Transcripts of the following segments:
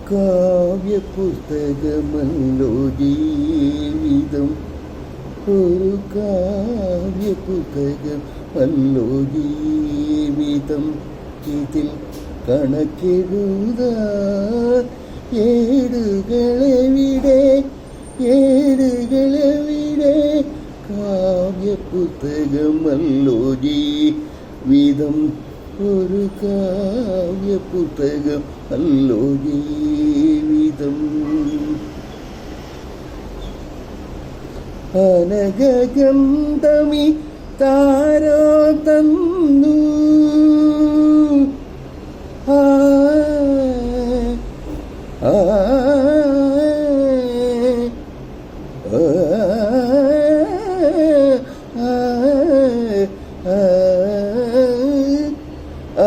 കാവ്യപുസ്തകമല്ലോ ജീവിതം, ഒരു കാവ്യപുസ്തകമല്ലോ ജീവിതം. ഇതിൽ കണക്കെഴുതാൻ ഏടുകളെവിടെ, ഏടുകളെവിടെ? കാവ്യപുസ്തകമല്ലോ ജീവിതം, ഒരു കാവ്യപുസ്തകം അല്ലോ ജീവിതം. അനഘഗന്ധമി താരോ തന്നു,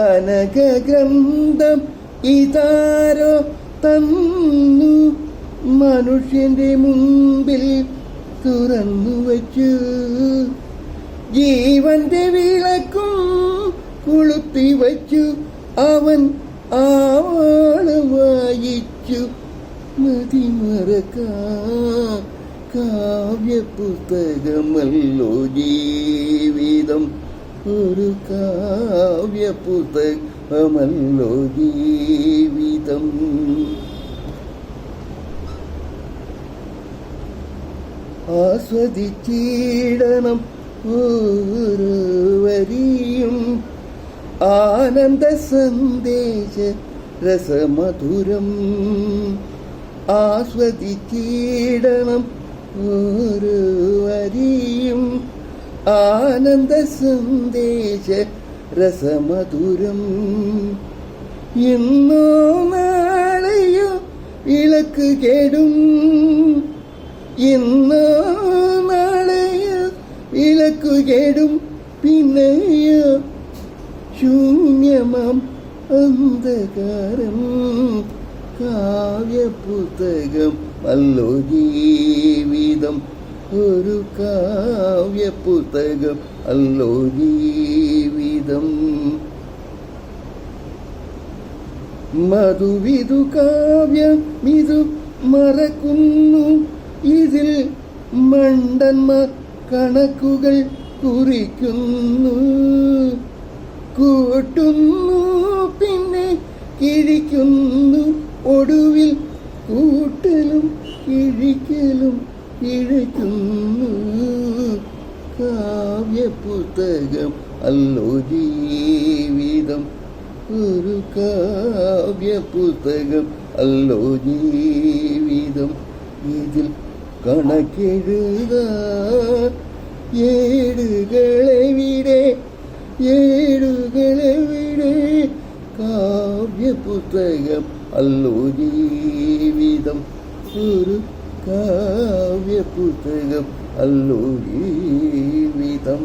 അനഘഗ്രന്ഥം ഇതാരോ തന്നു, മനുഷ്യന്റെ മുമ്പിൽ തുറന്നു വച്ചു. ജീവന്റെ വിളക്കും കൊളുത്തി വച്ചു, അവൻ ആവോളം വായിച്ചു. മതിമറക്കാൻ കാവ്യപുസ്തകമല്ലോ ജീവിതം, ഒരു കാവ്യപുസ്തകമല്ലോ ജീവിതം. ആസ്വദിച്ചിടണം ഓരോ വരിയും, ആനന്ദ സന്ദേശ രസമധുരം. ആസ്വദിച്ചിടണം ഓരോ വരിയും, ആനന്ദ സന്ദേശ രസമധുരം. ഇന്നോ നാളെയോ വിളക്ക് കേടും, ഇന്നോ നാളെയോ വിളക്കു കേടും, പിന്നെയോ ശൂന്യമാം അന്ധകാരം. കാവ്യപുസ്തകം അല്ലോ ജീവിതം, ഒരു കാവ്യപുസ്തകം അല്ലോ ജീവിതം. മധുവിധു കാവ്യമിതു മറക്കുന്നു, ഇതിൽ മണ്ടന്മാർ കണക്കുകൾ കുറിക്കുന്നു. കൂട്ടുന്നു പിന്നെ കിഴിക്കുന്നു, ഒടുവിൽ കൂട്ടലും കിഴിക്കലും കിഴക്കുന്നു. കാവ്യപുസ്തകം അല്ലോ ജീവിതം, ഒരു കാവ്യപുസ്തകം അല്ലോ ജീവിതം. ഇതിൽ കണക്കെഴുതാൻ ഏടുകളെവിടെ, ഏടുകളെവിടെ? കാവ്യപുസ്തകം അല്ലോ ജീവിതം, ഒരു കാവ്യപുസ്തകം അല്ലോ ജീവിതം.